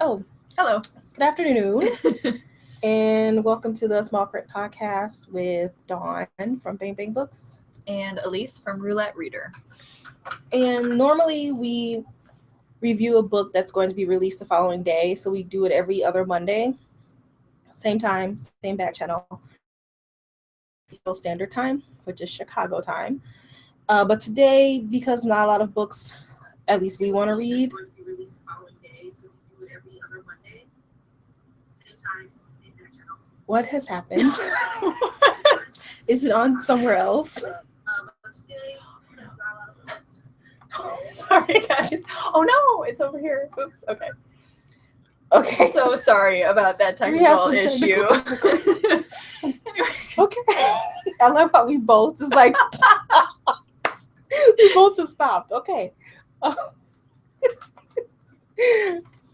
Oh, Hello. good afternoon, and welcome to the Small Print Podcast with Dawn from Bang Bang Books. And Elise from Roulette Reader. And normally we review a book that's going to be released the following day, so we do it every other Monday, same time, same back channel, Standard Time, which is Chicago time. But today, because not a lot of books, at least we want to read. What has happened? Is it on somewhere else? Sorry, guys. Oh no, it's over here. Oops. Okay. Okay. So sorry about that technical issue. Okay. I love how we both just like we both just stopped. Okay.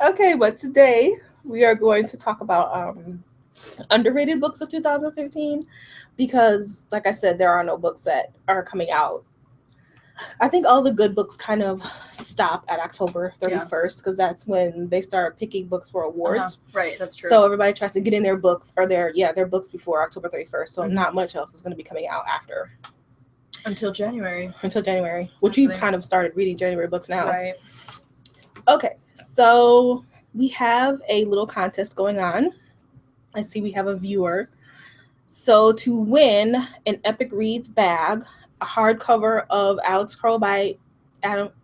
Okay, but today we are going to talk about underrated books of 2015 because, like I said, there are no books that are coming out. I think all the good books kind of stop at October 31st because that's when they start picking books for awards. Right, that's true. So everybody tries to get in their books or their books before October 31st. So not much else is going to be coming out after. Until January, which we've kind of started reading January books now. Right. Okay, so we have a little contest going on. I see we have a viewer. So to win an Epic Reads bag, a hardcover of Alex Crow by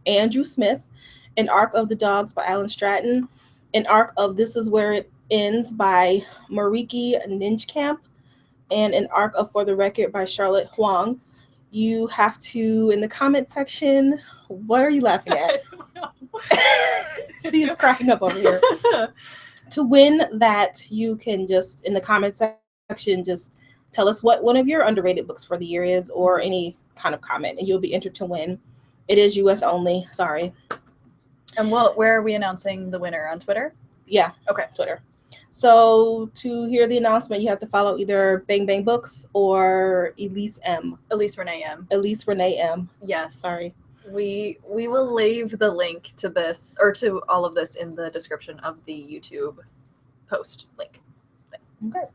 Andrew Smith, an arc of The Dogs by Allan Stratton, an arc of This Is Where It Ends by Marieke Nijkamp, and an arc of For the Record by Charlotte Huang. You have to, in the comment section, what are you laughing at? She is cracking up over here. To win that, you can just, in the comment section, just tell us what one of your underrated books for the year is, or any kind of comment, and you'll be entered to win. It is US only. Sorry. And where are we announcing the winner? On Twitter? Yeah. Okay. Twitter. So to hear the announcement, you have to follow either Bang Bang Books or Elise M. Elise Renee M. Yes. Sorry. We will leave the link to this or to all of this in the description of the YouTube post link. Okay.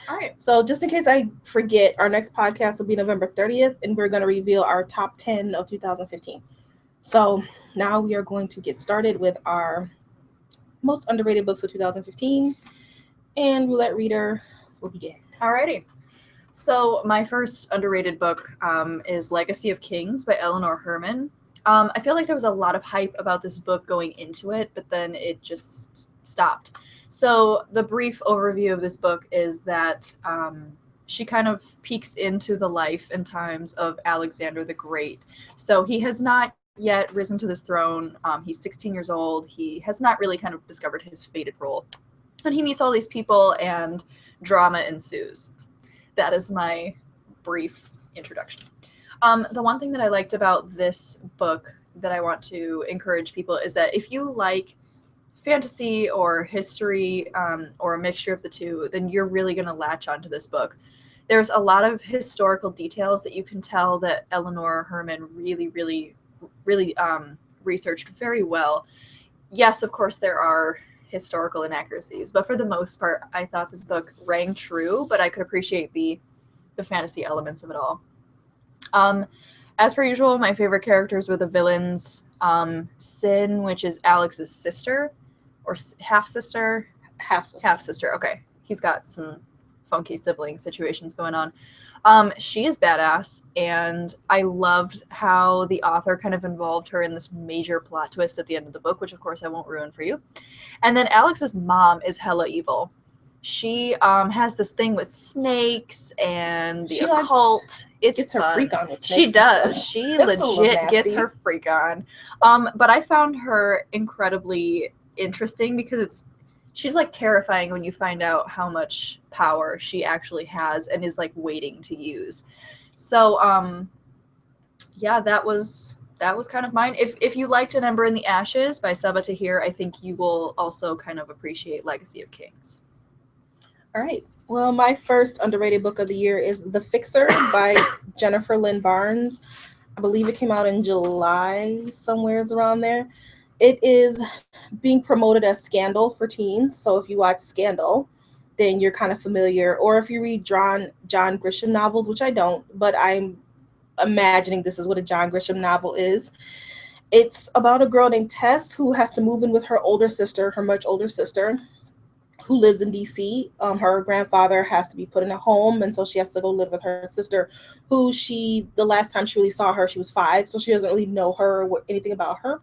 All right. So just in case I forget, our next podcast will be November 30th, and we're going to reveal our top 10 of 2015. So now we are going to get started with our most underrated books of 2015, and Roulette Reader will begin. Alrighty. So my first underrated book is Legacy of Kings by Eleanor Herman. I feel like there was a lot of hype about this book going into it, but then it just stopped. So the brief overview of this book is that she kind of peeks into the life and times of Alexander the Great. So he has not yet risen to this throne. He's 16 years old. He has not really kind of discovered his fated role. And he meets all these people and drama ensues. That is my brief introduction. The one thing that I liked about this book that I want to encourage people is that if you like fantasy or history or a mixture of the two, then you're really going to latch onto this book. There's a lot of historical details that you can tell that Eleanor Herman really researched very well. Yes, of course, there are historical inaccuracies, but for the most part, I thought this book rang true, but I could appreciate the fantasy elements of it all. As per usual, my favorite characters were the villains. Sin, which is Alex's sister, or half-sister. Okay, he's got some funky sibling situations going on. She is badass, and I loved how the author kind of involved her in this major plot twist at the end of the book, which of course I won't ruin for you. And then Alex's mom is hella evil. She has this thing with snakes and the occult. It's fun. Her freak on with snakes. She does. She legit gets her freak on. But I found her incredibly interesting because she's like terrifying when you find out how much power she actually has and is like waiting to use. So yeah, that was kind of mine. If you liked An Ember in the Ashes by Sabaa Tahir, I think you will also kind of appreciate Legacy of Kings. All right. Well, my first underrated book of the year is The Fixer by Jennifer Lynn Barnes. I believe it came out in July, somewheres around there. It is being promoted as Scandal for teens. So if you watch Scandal, then you're kind of familiar. Or if you read John Grisham novels, which I don't, but I'm imagining this is what a John Grisham novel is. It's about a girl named Tess who has to move in with her older sister, her much older sister, who lives in DC. Her grandfather has to be put in a home, and so she has to go live with her sister, who the last time she really saw her, she was 5, so she doesn't really know her or anything about her.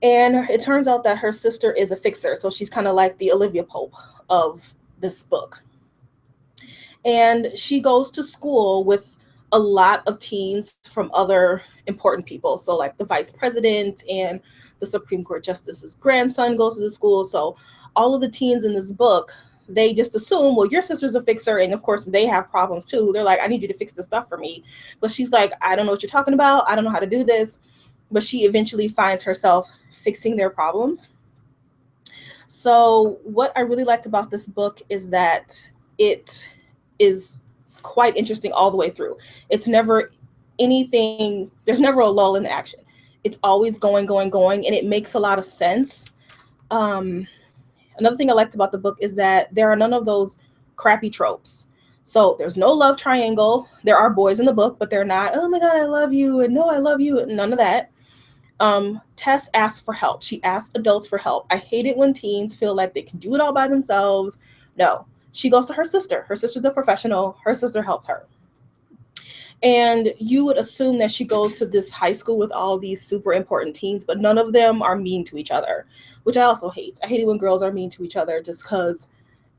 And it turns out that her sister is a fixer, so she's kind of like the Olivia Pope of this book. And she goes to school with a lot of teens from other important people. So, like the vice president and the Supreme Court justice's grandson goes to the school. So, all of the teens in this book, they just assume, well, your sister's a fixer, and of course they have problems too. They're like, I need you to fix this stuff for me. But she's like, I don't know what you're talking about. I don't know how to do this. But she eventually finds herself fixing their problems. So, what I really liked about this book is that it is quite interesting all the way through. It's never anything, there's never a lull in the action. It's always going, going, going, and it makes a lot of sense. Um, Another thing I liked about the book is that there are none of those crappy tropes. So there's no love triangle. There are boys in the book, but they're not, oh my God, I love you, and no, I love you, none of that. Tess asks for help. She asks adults for help. I hate it when teens feel like they can do it all by themselves. No, she goes to her sister. Her sister's the professional. Her sister helps her. And you would assume that she goes to this high school with all these super important teens, but none of them are mean to each other, which I also hate. I hate it when girls are mean to each other just because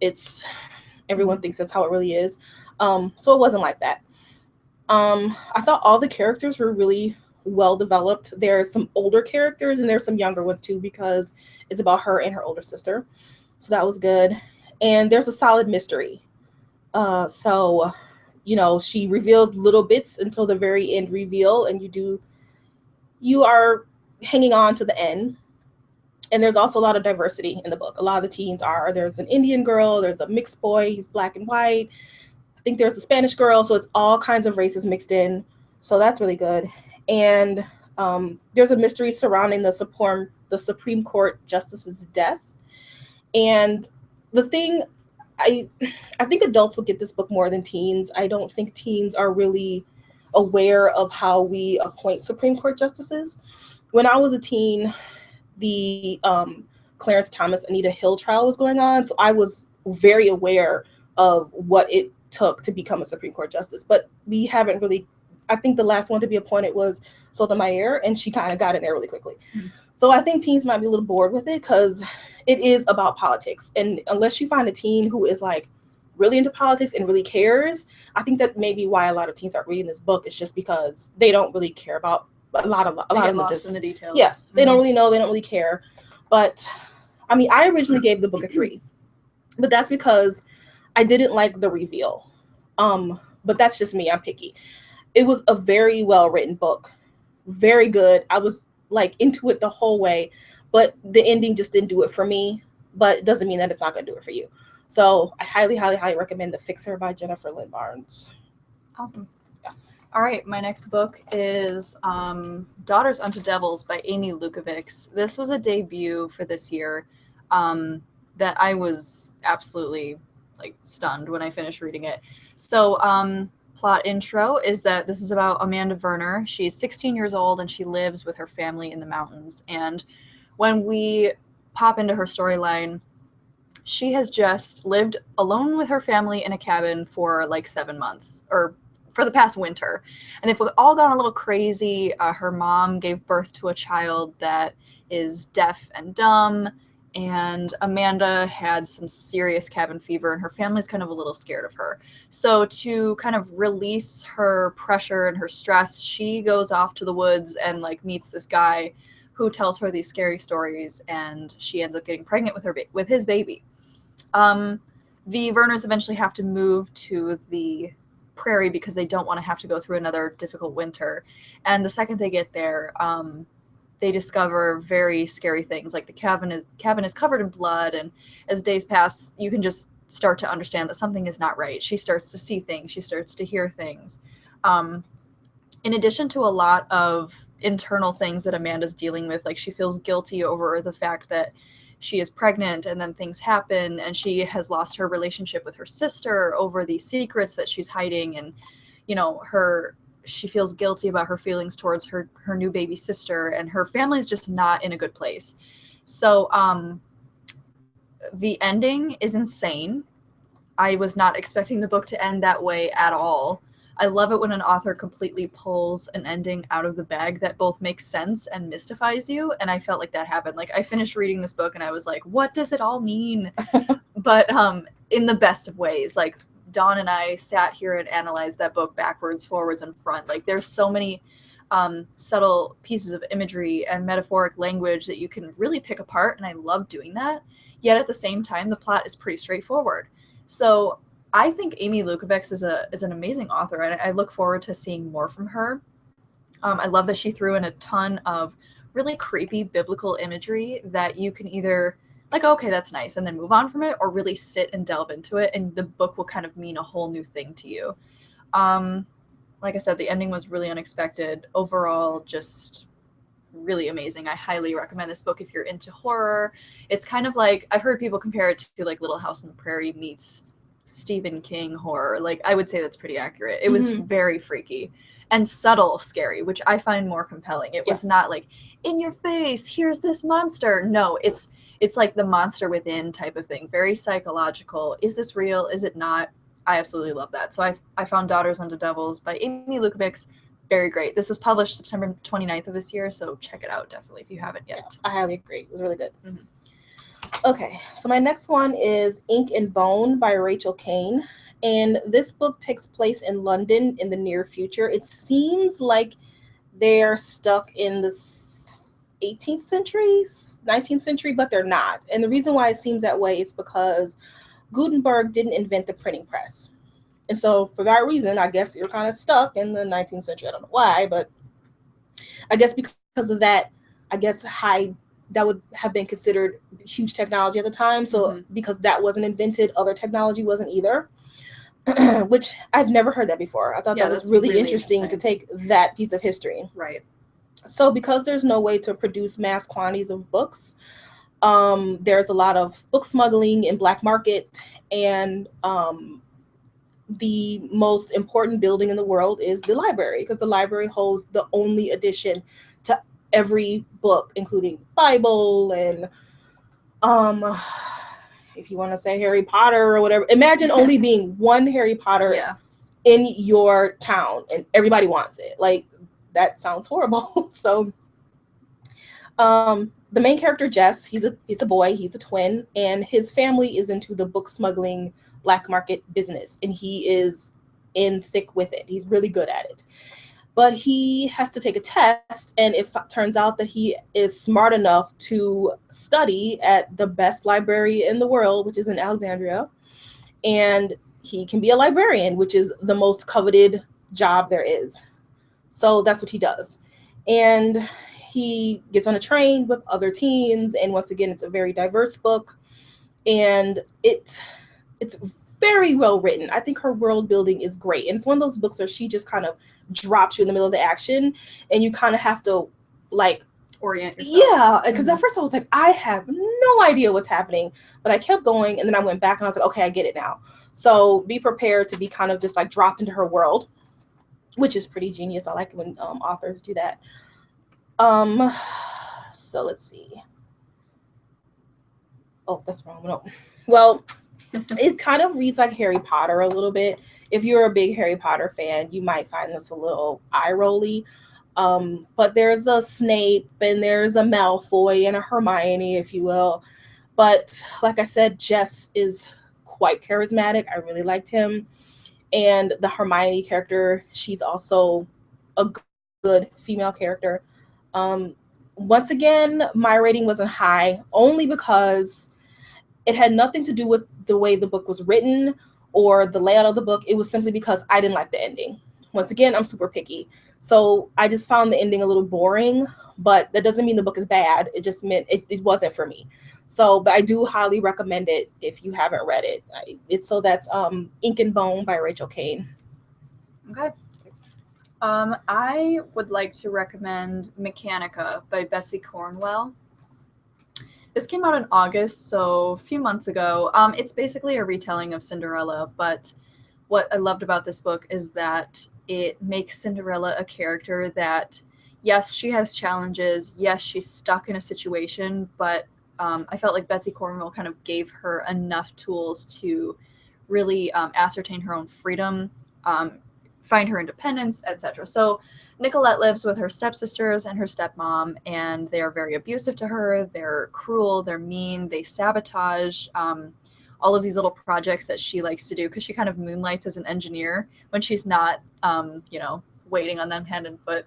it's everyone thinks that's how it really is. So it wasn't like that. I thought all the characters were really well developed. There's some older characters and there's some younger ones too because it's about her and her older sister. So that was good. And there's a solid mystery. So she reveals little bits until the very end reveal, and you are hanging on to the end. And there's also a lot of diversity in the book. A lot of the teens are. There's an Indian girl. There's a mixed boy. He's black and white. I think there's a Spanish girl. So it's all kinds of races mixed in. So that's really good. And there's a mystery surrounding the Supreme Court justice's death. And the thing, I I think adults will get this book more than teens. I don't think teens are really aware of how we appoint Supreme Court justices. When I was a teen, the Clarence Thomas Anita Hill trial was going on, so I was very aware of what it took to become a Supreme Court justice. But we haven't really. I think the last one to be appointed was Sotomayor, and she kind of got in there really quickly. Mm-hmm. So I think teens might be a little bored with it because it is about politics, and unless you find a teen who is like really into politics and really cares, I think that maybe why a lot of teens aren't reading this book is just because they don't really care about a lot of them lost just in the details. Yeah, they don't really know, they don't really care. But I mean, I originally gave the book a 3, but that's because I didn't like the reveal. But that's just me. I'm picky. It was a very well written book, very good. I was like into it the whole way, but the ending just didn't do it for me. But it doesn't mean that it's not going to do it for you. So I highly, highly, highly recommend The Fixer by Jennifer Lynn Barnes. Awesome. All right, my next book is Daughters Unto Devils by Amy Lukovics. This was a debut for this year that I was absolutely stunned when I finished reading it. So plot intro is that this is about Amanda Werner. She's 16 years old and she lives with her family in the mountains. And when we pop into her storyline, she has just lived alone with her family in a cabin for 7 months, or for the past winter. And they've all gone a little crazy. Her mom gave birth to a child that is deaf and dumb, and Amanda had some serious cabin fever, and her family's kind of a little scared of her. So to kind of release her pressure and her stress, she goes off to the woods and meets this guy who tells her these scary stories, and she ends up getting pregnant with his baby. The Werners eventually have to move to the prairie because they don't want to have to go through another difficult winter. And the second they get there, they discover very scary things. Like the cabin is covered in blood, and as days pass, you can just start to understand that something is not right. She starts to see things. She starts to hear things. in addition to a lot of internal things that Amanda's dealing with, like she feels guilty over the fact that she is pregnant and then things happen and she has lost her relationship with her sister over these secrets that she's hiding, and she feels guilty about her feelings towards her new baby sister, and her family's just not in a good place. So the ending is insane. I was not expecting the book to end that way at all. I love it when an author completely pulls an ending out of the bag that both makes sense and mystifies you, and I felt like that happened. Like, I finished reading this book and I was like, what does it all mean? But in the best of ways. Like, Dawn and I sat here and analyzed that book backwards, forwards, and front. Like, there's so many subtle pieces of imagery and metaphoric language that you can really pick apart, and I love doing that. Yet at the same time, the plot is pretty straightforward. So I think Amy Lukovics is an amazing author, and I look forward to seeing more from her. I love that she threw in a ton of really creepy biblical imagery that you can either like, okay, that's nice, and then move on from it, or really sit and delve into it, and the book will kind of mean a whole new thing to you. Like I said, the ending was really unexpected. Overall, just really amazing. I highly recommend this book if you're into horror. It's kind of like, I've heard people compare it to like Little House on the Prairie meets Stephen King horror. Like, I would say that's pretty accurate. It was very freaky and subtle scary, which I find more compelling. It was not like, in your face, here's this monster. No, it's like the monster within type of thing. Very psychological. Is this real? Is it not? I absolutely love that. So I found Daughters Unto Devils by Amy Lukovics. Very great. This was published September 29th of this year, so check it out definitely if you haven't yet. Yeah, I highly agree. It was really good. Okay, so my next one is Ink and Bone by Rachel Caine. And this book takes place in London in the near future. It seems like they're stuck in the 18th century, 19th century, but they're not. And the reason why it seems that way is because Gutenberg didn't invent the printing press. And so for that reason, I guess you're kind of stuck in the 19th century. I don't know why, but I guess because of that, I guess that would have been considered huge technology at the time. So because that wasn't invented, other technology wasn't either, which I've never heard that before. I thought that was really interesting to take that piece of history. Right. So because there's no way to produce mass quantities of books, there's a lot of book smuggling and black market, and the most important building in the world is the library, because the library holds the only edition to every book, including Bible and if you want to say Harry Potter or whatever. Imagine only being one Harry Potter in your town and everybody wants it. Like, that sounds horrible. So the main character, Jess, he's a boy, he's a twin, and his family is into the book smuggling black market business, and he is in thick with it. He's really good at it. But he has to take a test, and it turns out that he is smart enough to study at the best library in the world, which is in Alexandria, and he can be a librarian, which is the most coveted job there is. So that's what he does. And he gets on a train with other teens, and once again, it's a very diverse book, and it's very well written. I think her world building is great, and it's one of those books where she just kind of drops you in the middle of the action, and you kind of have to like orient yourself. Yeah, because at first I was like, I have no idea what's happening, but I kept going, and then I went back and I was like, okay, I get it now. So be prepared to be kind of just like dropped into her world, which is pretty genius. I like when authors do that. So let's see. Oh, that's wrong. No. Well, it kind of reads like Harry Potter a little bit. If you're a big Harry Potter fan, you might find this a little eye-rolly. But there's a Snape and there's a Malfoy and a Hermione, if you will. But like I said, Jess is quite charismatic. I really liked him. And the Hermione character, she's also a good female character. Once again, my rating wasn't high, only because it had nothing to do with the way the book was written or the layout of the book. It was simply because I didn't like the ending. Once again, I'm super picky. So I just found the ending a little boring, but that doesn't mean the book is bad. It just meant it wasn't for me. So, but I do highly recommend it if you haven't read it. That's Ink and Bone by Rachel Caine. Okay. I would like to recommend Mechanica by Betsy Cornwell. This came out in August, so a few months ago. It's basically a retelling of Cinderella, but what I loved about this book is that it makes Cinderella a character that, yes, she has challenges, yes, she's stuck in a situation, but I felt like Betsy Cornwell kind of gave her enough tools to really ascertain her own freedom, um, find her independence, etc. So Nicolette lives with her stepsisters and her stepmom, and they are very abusive to her. They're cruel, they're mean, they sabotage all of these little projects that she likes to do because she kind of moonlights as an engineer when she's not, waiting on them hand and foot.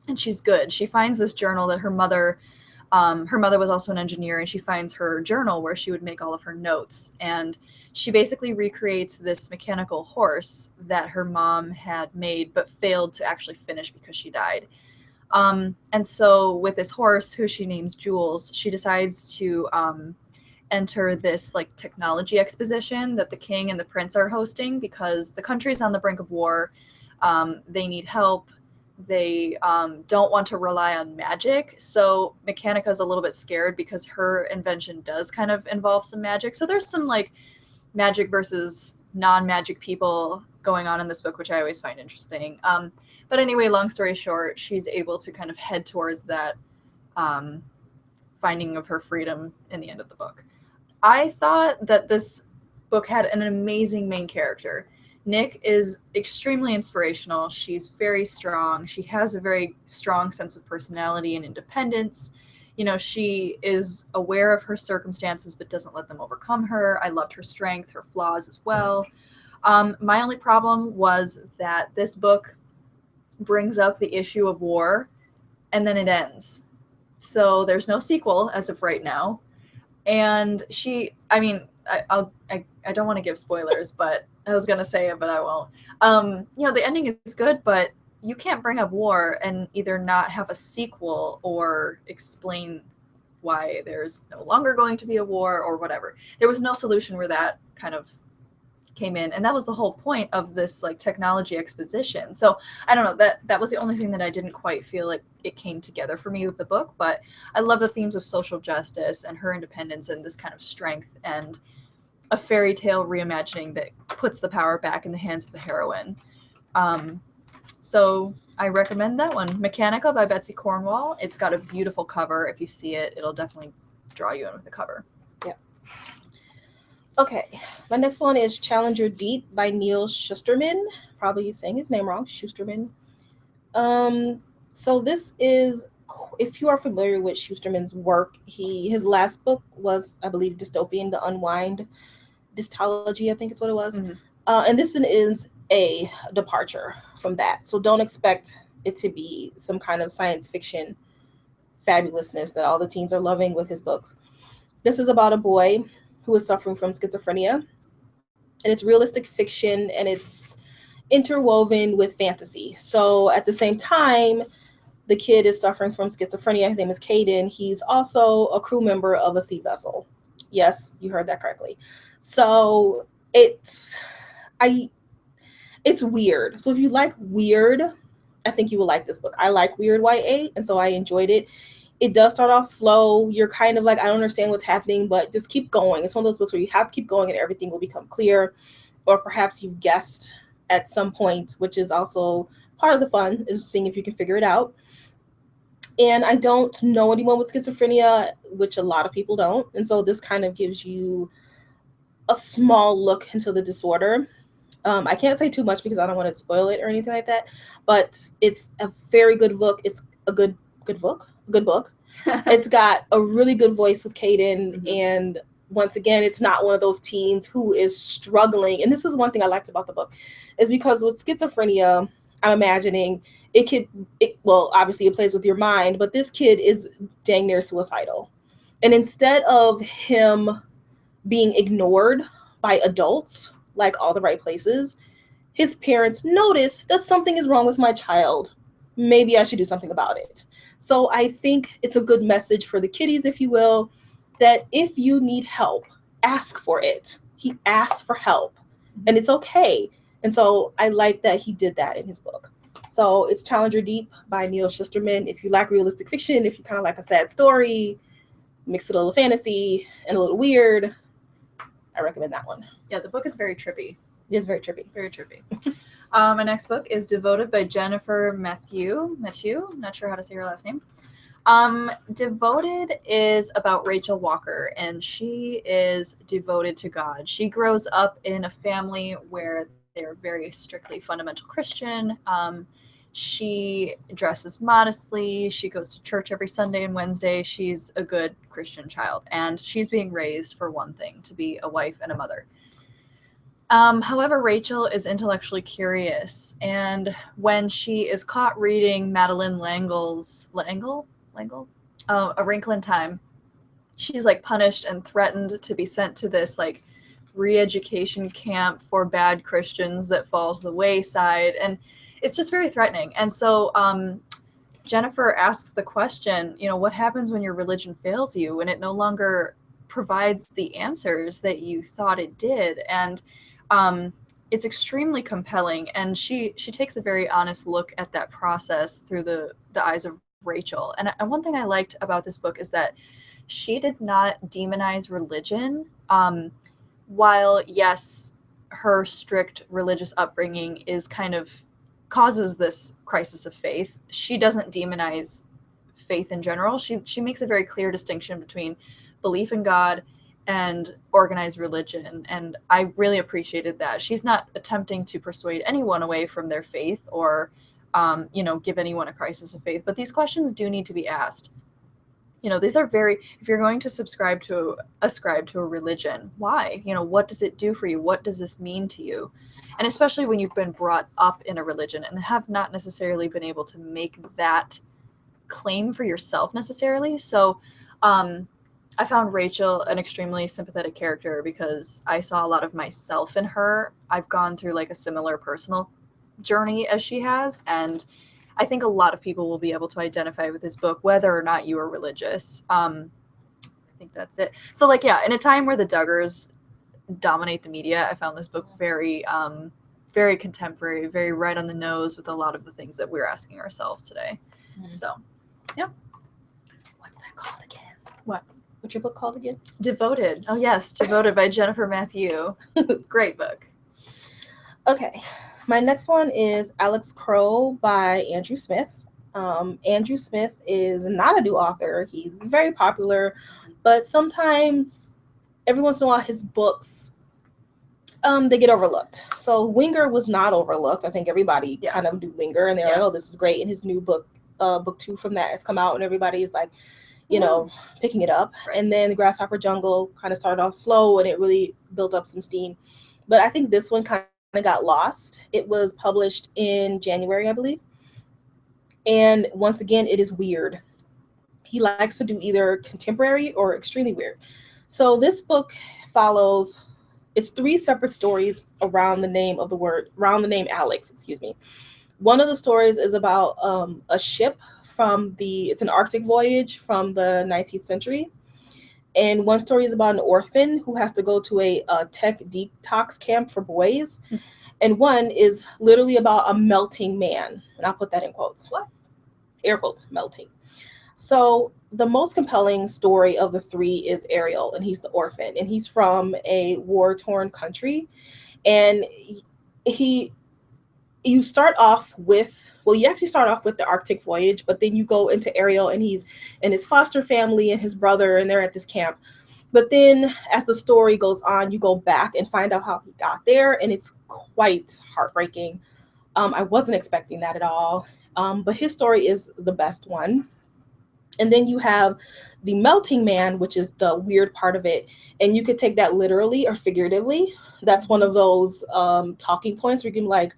And she's good. She finds this journal that her mother was also an engineer, and she finds her journal where she would make all of her notes. And she basically recreates this mechanical horse that her mom had made but failed to actually finish because she died. And so with this horse, who she names Jules, she decides to enter this like technology exposition that the king and the prince are hosting because the country's on the brink of war. They need help. They don't want to rely on magic. So Mechanica is a little bit scared because her invention does kind of involve some magic. So there's some like magic versus non-magic people going on in this book, which I always find interesting. But anyway, long story short, she's able to kind of head towards that finding of her freedom in the end of the book. I thought that this book had an amazing main character. Nick is extremely inspirational. She's very strong. She has a very strong sense of personality and independence. You know, she is aware of her circumstances but doesn't let them overcome her. I loved her strength, her flaws as well. My only problem was that this book brings up the issue of war and then it ends. So there's no sequel as of right now. And I don't want to give spoilers, but I was going to say it, but I won't. The ending is good, but you can't bring up war and either not have a sequel or explain why there's no longer going to be a war or whatever. There was no solution where that kind of came in, and that was the whole point of this like technology exposition. So I don't know, that was the only thing that I didn't quite feel like it came together for me with the book. But I love the themes of social justice and her independence and this kind of strength and a fairy tale reimagining that puts the power back in the hands of the heroine. So I recommend that one, Mechanica by Betsy Cornwell. It's got a beautiful cover. If you see it, it'll definitely draw you in with the cover. Okay, my next one is Challenger Deep by Neil Shusterman. Probably saying his name wrong, Shusterman. So this is, if you are familiar with Shusterman's work, his last book was, I believe, Dystopian, The Unwind, Dystology, I think is what it was. Mm-hmm. And this one is a departure from that. So don't expect it to be some kind of science fiction fabulousness that all the teens are loving with his books. This is about a boy who is suffering from schizophrenia, and it's realistic fiction and it's interwoven with fantasy. So at the same time, the kid is suffering from schizophrenia. His name is Caden. He's also a crew member of a sea vessel. Yes, you heard that correctly. So it's weird. So if you like weird, I think you will like this book. I like weird YA, and so I enjoyed it. It does start off slow. You're kind of like, I don't understand what's happening, but just keep going. It's one of those books where you have to keep going and everything will become clear. Or perhaps you've guessed at some point, which is also part of the fun, is seeing if you can figure it out. And I don't know anyone with schizophrenia, which a lot of people don't. And so this kind of gives you a small look into the disorder. I can't say too much because I don't want to spoil it or anything like that, but it's a very good book. It's a good book. It's got a really good voice with Caden, Mm-hmm. and once again, it's not one of those teens who is struggling. And this is one thing I liked about the book, is because with schizophrenia, I'm imagining obviously it plays with your mind, but this kid is dang near suicidal. And instead of him being ignored by adults, like all the right places, his parents notice that something is wrong with my child. Maybe I should do something about it. So I think it's a good message for the kiddies, if you will, that if you need help, ask for it. He asked for help, and it's okay. And so I like that he did that in his book. So it's Challenger Deep by Neil Shusterman. If you like realistic fiction, if you kind of like a sad story, mixed with a little fantasy and a little weird, I recommend that one. Yeah, the book is very trippy. It is very trippy. Very trippy. My next book is Devoted by Jennifer Matthew. Not sure how to say her last name. Devoted is about Rachel Walker, and she is devoted to God. She grows up in a family where they're very strictly fundamental Christian. She dresses modestly. She goes to church every Sunday and Wednesday. She's a good Christian child, and she's being raised for one thing, to be a wife and a mother. However, Rachel is intellectually curious, and when she is caught reading Madeleine L'Engle's A Wrinkle in Time, she's like punished and threatened to be sent to this like re-education camp for bad Christians that falls the wayside, and it's just very threatening. And so Jennifer asks the question, what happens when your religion fails you and it no longer provides the answers that you thought it did? And it's extremely compelling, and she takes a very honest look at that process through the eyes of Rachel. And one thing I liked about this book is that she did not demonize religion. While yes, her strict religious upbringing is kind of causes this crisis of faith, she doesn't demonize faith in general. She makes a very clear distinction between belief in God and organized religion, and I really appreciated that. She's not attempting to persuade anyone away from their faith or give anyone a crisis of faith, but these questions do need to be asked. These are if you're going to ascribe to a religion, why? What does it do for you? What does this mean to you? And especially when you've been brought up in a religion and have not necessarily been able to make that claim for yourself necessarily. So I found Rachel an extremely sympathetic character because I saw a lot of myself in her. I've gone through like a similar personal journey as she has, and I think a lot of people will be able to identify with this book, whether or not you are religious. I think that's it. So in a time where the Duggars dominate the media, I found this book very, very contemporary, very right on the nose with a lot of the things that we're asking ourselves today. Mm-hmm. So, yeah. What's that called again? What? What's your book called again? Devoted. Oh, yes. Devoted by Jennifer Matthew. Great book. Okay. My next one is Alex Crow by Andrew Smith. Andrew Smith is not a new author. He's very popular, but sometimes, every once in a while, his books, they get overlooked. So Winger was not overlooked. I think everybody kind of knew Winger, and they're like, oh, this is great. And his new book, book 2 from that has come out, and everybody's like, picking it up. Right. And then the Grasshopper Jungle kind of started off slow, and it really built up some steam. But I think this one kind of got lost. It was published in January, I believe. And once again, it is weird. He likes to do either contemporary or extremely weird. So this book follows, it's 3 separate stories around the name Alex, One of the stories is about a ship it's an Arctic voyage from the 19th century. And one story is about an orphan who has to go to a tech detox camp for boys. Mm-hmm. And one is literally about a melting man. And I'll put that in quotes. What? Air quotes, melting. So the most compelling story of the 3 is Ariel, and he's the orphan. And he's from a war-torn country. And you start off with the Arctic voyage, but then you go into Ariel, and he's and his foster family and his brother, and they're at this camp. But then as the story goes on, you go back and find out how he got there, and it's quite heartbreaking. I wasn't expecting that at all. But his story is the best one. And then you have the melting man, which is the weird part of it. And you could take that literally or figuratively. That's one of those talking points where you can like,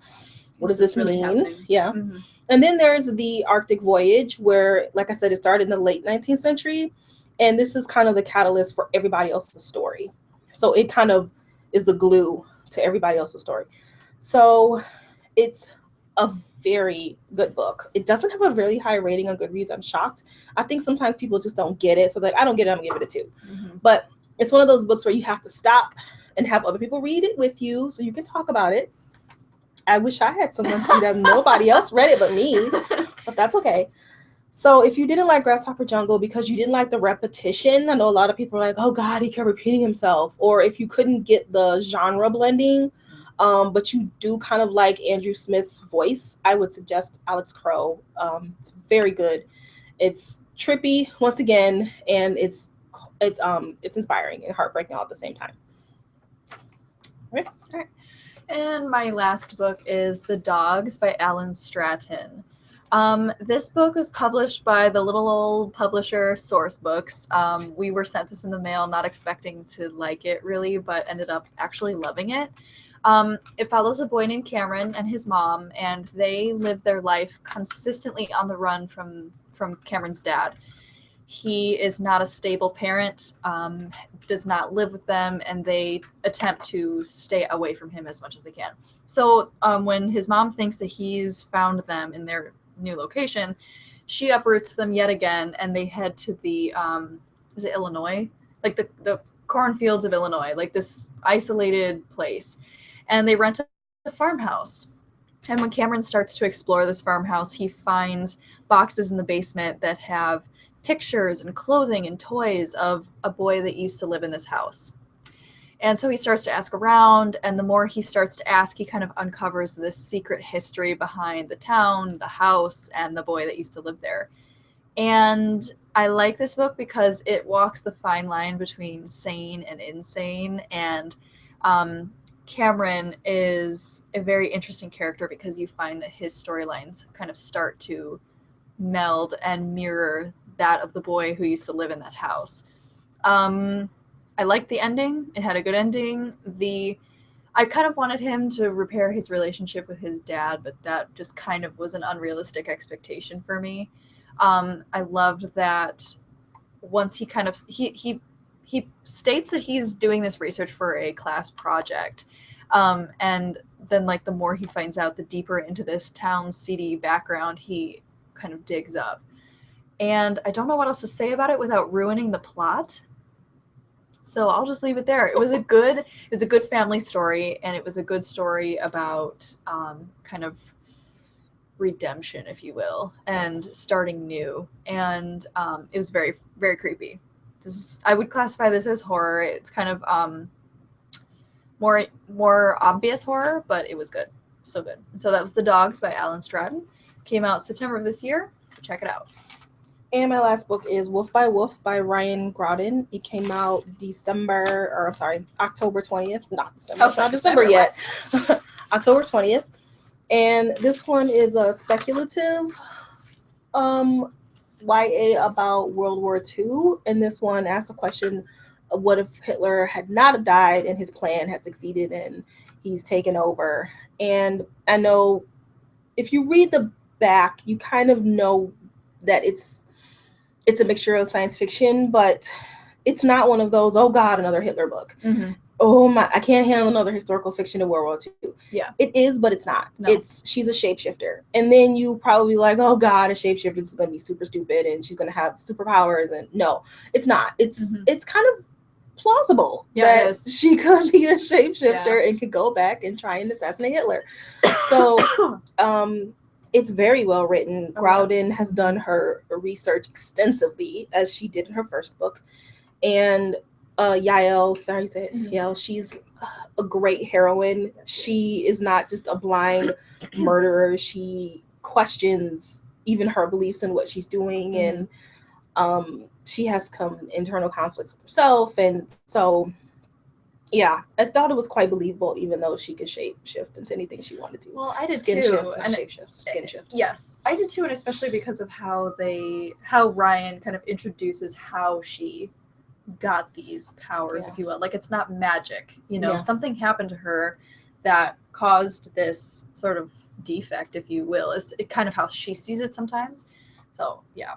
what does this really mean? Happening? Yeah. Mm-hmm. And then there's the Arctic voyage where, like I said, it started in the late 19th century. And this is kind of the catalyst for everybody else's story. So it kind of is the glue to everybody else's story. So it's a very good book. It doesn't have a really high rating on Goodreads. I'm shocked. I think sometimes people just don't get it. So I don't get it, I'm gonna give it a 2. Mm-hmm. But it's one of those books where you have to stop and have other people read it with you so you can talk about it. I wish I had someone to that. Nobody else read it but me, but that's okay. So if you didn't like Grasshopper Jungle because you didn't like the repetition, I know a lot of people are like, oh God, he kept repeating himself. Or if you couldn't get the genre blending, but you do kind of like Andrew Smith's voice, I would suggest Alex Crow. It's very good. It's trippy once again, and it's inspiring and heartbreaking all at the same time. All right. And my last book is The Dogs by Allan Stratton. This book was published by the little old publisher Source Books. We were sent this in the mail, not expecting to like it really, but ended up actually loving it. It follows a boy named Cameron and his mom, and they live their life consistently on the run from Cameron's dad. He is not a stable parent, does not live with them, and they attempt to stay away from him as much as they can. So when his mom thinks that he's found them in their new location, she uproots them yet again, and they head to the is it Illinois, like the cornfields of Illinois, like this isolated place, and they rent a farmhouse. And when Cameron starts to explore this farmhouse, he finds boxes in the basement that have pictures and clothing and toys of a boy that used to live in this house. And so he starts to ask around, and the more he starts to ask, he kind of uncovers this secret history behind the town, the house, and the boy that used to live there. And I like this book because it walks the fine line between sane and insane. And Cameron is a very interesting character because you find that his storylines kind of start to meld and mirror that of the boy who used to live in that house. I liked the ending. It had a good ending. I kind of wanted him to repair his relationship with his dad, but that just kind of was an unrealistic expectation for me. I loved that once he kind of he states that he's doing this research for a class project, and then like the more he finds out, the deeper into this town seedy background he kind of digs up. And I don't know what else to say about it without ruining the plot. So I'll just leave it there. It was a good family story, and it was a good story about kind of redemption, if you will, and starting new. And it was very, very creepy. I would classify this as horror. It's kind of more obvious horror, but it was good. So good. So that was The Dogs by Allan Stratton. Came out September of this year. So check it out. And my last book is Wolf by Ryan Groudon. It came out October 20th. Not December. It's not December yet. October 20th. And this one is a speculative YA about World War II. And this one asks a question of what if Hitler had not died and his plan had succeeded and he's taken over. And I know if you read the back, you kind of know that it's a mixture of science fiction, but it's not one of those, oh God, another Hitler book. Mm-hmm. Oh my, I can't handle another historical fiction in World War II. Yeah. It is, but it's not. No. She's a shapeshifter. And then you probably like, oh God, a shapeshifter is going to be super stupid and she's going to have superpowers. And no, it's not. It's kind of plausible that she could be a shapeshifter and could go back and try and assassinate Hitler. So, it's very well written. Okay. Groudon has done her research extensively, as she did in her first book. And Yael, is that how you say it? Mm-hmm. Yael, she's a great heroine. She is not just a blind murderer. She questions even her beliefs in what she's doing. Mm-hmm. And she has some internal conflicts with herself. And so, yeah, I thought it was quite believable, even though she could shape shift into anything she wanted to. Well, I did skin too. Shift, and shape shift, skin shift. Yes, I did too, and especially because of how Ryan kind of introduces how she got these powers, if you will. Like, it's not magic, something happened to her that caused this sort of defect, if you will. It's kind of how she sees it sometimes. So, yeah.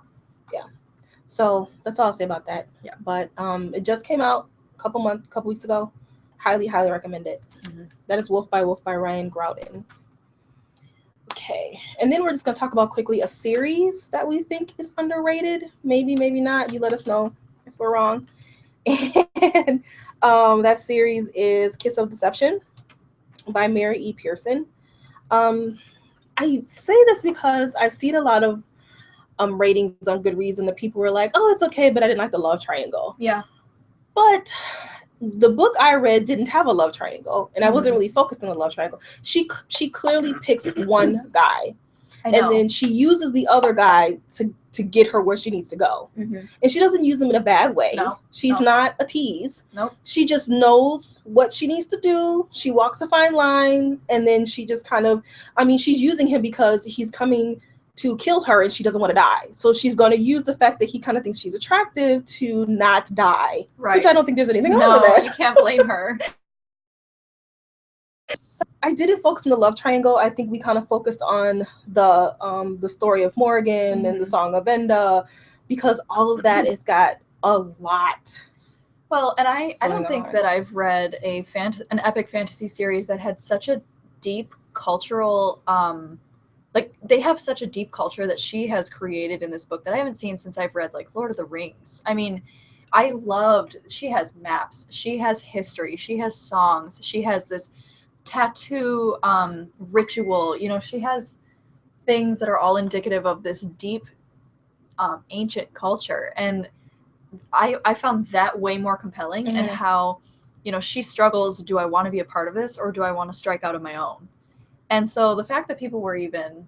So that's all I'll say about that. Yeah. But it just came out a couple weeks ago. Highly, highly recommend it. Mm-hmm. That is Wolf by Ryan Groudon. Okay. And then we're just going to talk about quickly a series that we think is underrated. Maybe, maybe not. You let us know if we're wrong. And that series is Kiss of Deception by Mary E. Pearson. I say this because I've seen a lot of ratings on Goodreads, and the people were like, "Oh, it's okay," but I didn't like the love triangle. Yeah. But the book I read didn't have a love triangle, and I wasn't really focused on the love triangle. She clearly picks one guy, and then she uses the other guy to get her where she needs to go. And she doesn't use him in a bad way. No. She's not a tease. Nope. She just knows what she needs to do. She walks a fine line, and then she just kind of, I mean, she's using him because he's coming to kill her and she doesn't want to die. So she's going to use the fact that he kind of thinks she's attractive to not die. Right. Which I don't think there's anything wrong with that. No, you can't blame her. So I didn't focus on the love triangle. I think we kind of focused on the story of Morgan and the Song of Enda, because all of that has got a lot. Well, and I don't think that I've read an epic fantasy series that had such a deep cultural like they have such a deep culture that she has created in this book that I haven't seen since I've read like Lord of the Rings. I mean, she has maps, she has history, she has songs, she has this tattoo ritual, you know, she has things that are all indicative of this deep ancient culture. And I found that way more compelling, and how, you know, she struggles, do I want to be a part of this or do I want to strike out on my own? And so the fact that people were even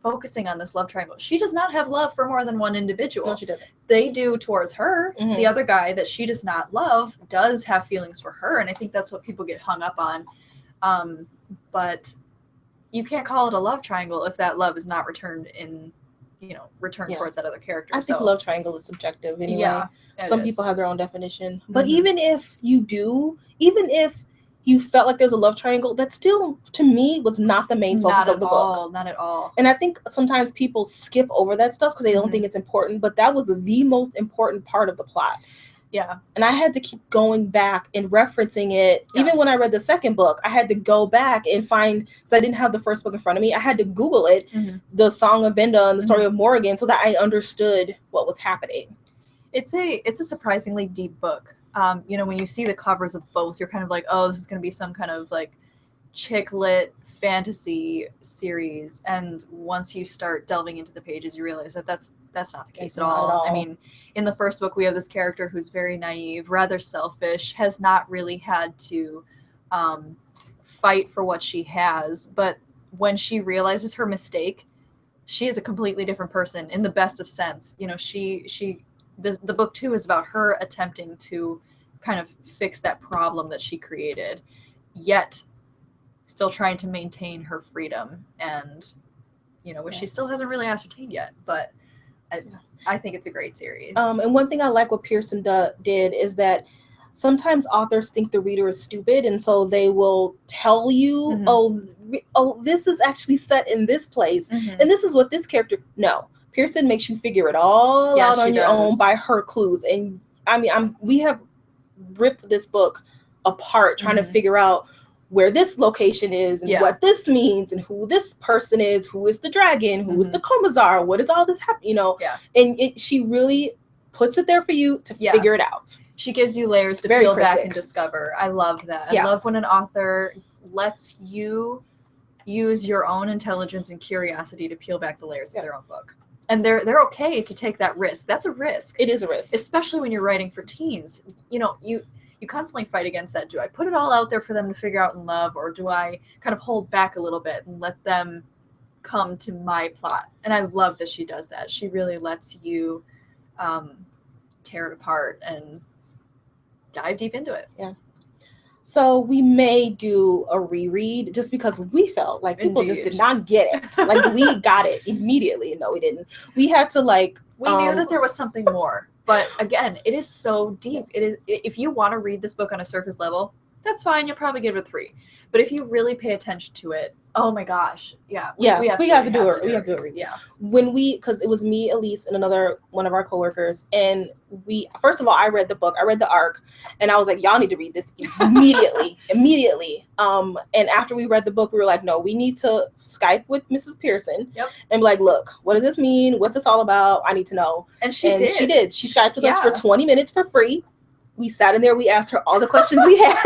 focusing on this love triangle, she does not have love for more than one individual. No, she doesn't. They do towards her. The other guy that she does not love does have feelings for her, and I think that's what people get hung up on. But you can't call it a love triangle if that love is not returned towards that other character. I think love triangle is subjective anyway. Yeah, some people have their own definition. But even if you felt like there's a love triangle, that still, to me, was not the main focus of the book. Not at all. And I think sometimes people skip over that stuff because they don't think it's important, but that was the most important part of the plot. Yeah. And I had to keep going back and referencing it. Yes. Even when I read the second book, I had to go back and find, because I didn't have the first book in front of me, I had to Google it, the Song of Enda and the story of Morgan, so that I understood what was happening. It's a surprisingly deep book. You know, when you see the covers of both, you're kind of like, oh, this is going to be some kind of like chick lit fantasy series. And once you start delving into the pages, you realize that that's not the case at all. I mean, in the first book, we have this character who's very naive, rather selfish, has not really had to fight for what she has. But when she realizes her mistake, she is a completely different person in the best of sense. You know, the book 2 is about her attempting to kind of fix that problem that she created, yet still trying to maintain her freedom, and, you know, which she still hasn't really ascertained yet. But I think it's a great series. And one thing I like what Pearson did is that sometimes authors think the reader is stupid, and so they will tell you, oh, this is actually set in this place, and this is what this character. No. Pearson makes you figure it all out on your own by her clues. And I mean, we have ripped this book apart trying to figure out where this location is and what this means and who this person is, who is the dragon, who is the Commissar, what does all this happen, you know? Yeah. And she really puts it there for you to figure it out. She gives you layers to peel back and discover. I love that. I love when an author lets you use your own intelligence and curiosity to peel back the layers of their own book. And they're okay to take that risk. That's a risk. It is a risk. Especially when you're writing for teens. You know, you constantly fight against that. Do I put it all out there for them to figure out and love, or do I kind of hold back a little bit and let them come to my plot? And I love that she does that. She really lets you tear it apart and dive deep into it. Yeah. So we may do a reread just because we felt like people just did not get it. Like we got it immediately. No, we didn't. We had to we knew that there was something more. But again, it is so deep. It is. If you want to read this book on a surface level, that's fine. You'll probably give it a 3. But if you really pay attention to it, oh my gosh, we have to do it. We have to do it. Yeah. Because it was me, Elise, and another one of our coworkers, and first of all, I read the book, I read the arc, and I was like, y'all need to read this immediately. And after we read the book, we were like, no, we need to Skype with Mrs. Pearson and be like, look, what does this mean? What's this all about? I need to know. And she did. She Skyped with us for 20 minutes for free. We sat in there, we asked her all the questions we had.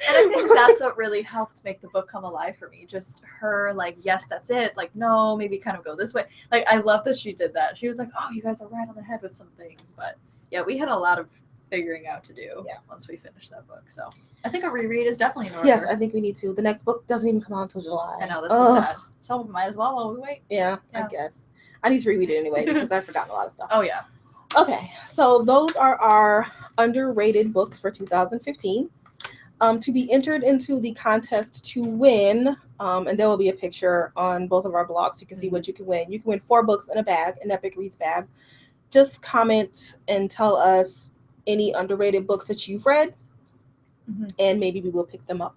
And I think that's what really helped make the book come alive for me. Just her, like, yes, that's it. Like, no, maybe kind of go this way. Like, I love that she did that. She was like, oh, you guys are right on the head with some things. But yeah, we had a lot of figuring out to do once we finished that book. So I think a reread is definitely in order. Yes, I think we need to. The next book doesn't even come out until July. I know, that's so sad. So might as well while we wait. Yeah, I guess. I need to reread it anyway because I've forgotten a lot of stuff. Oh, yeah. Okay, so those are our underrated books for 2015. To be entered into the contest to win, and there will be a picture on both of our blogs so you can see what you can win. You can win 4 books in a bag, an Epic Reads bag. Just comment and tell us any underrated books that you've read, and maybe we will pick them up.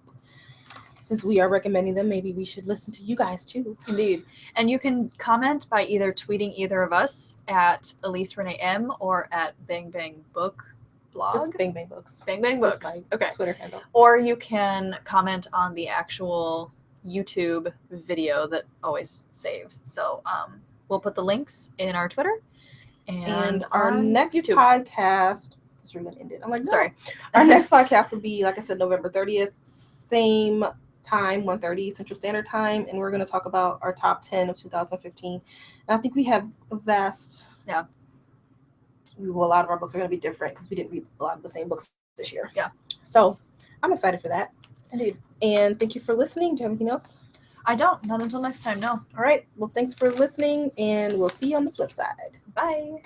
Since we are recommending them, maybe we should listen to you guys too. Indeed. And you can comment by either tweeting either of us at Elise Renee M or at Bang Bang Book blog. Just Bang Bang Books. Bang Bang That's Books. my Okay. Twitter handle. Or you can comment on the actual YouTube video that always saves. So we'll put the links in our Twitter and our next YouTube. podcast. We're gonna end it. I'm like, no. Sorry. Our next podcast will be, like I said, November 30th, same time, 1:30 Central Standard Time, and we're going to talk about our top 10 of 2015. And I think we have a vast. Yeah. A lot of our books are going to be different because we didn't read a lot of the same books this year. Yeah. So I'm excited for that. Indeed. And thank you for listening. Do you have anything else? I don't. Not until next time. No. All right. Well, thanks for listening, and we'll see you on the flip side. Bye.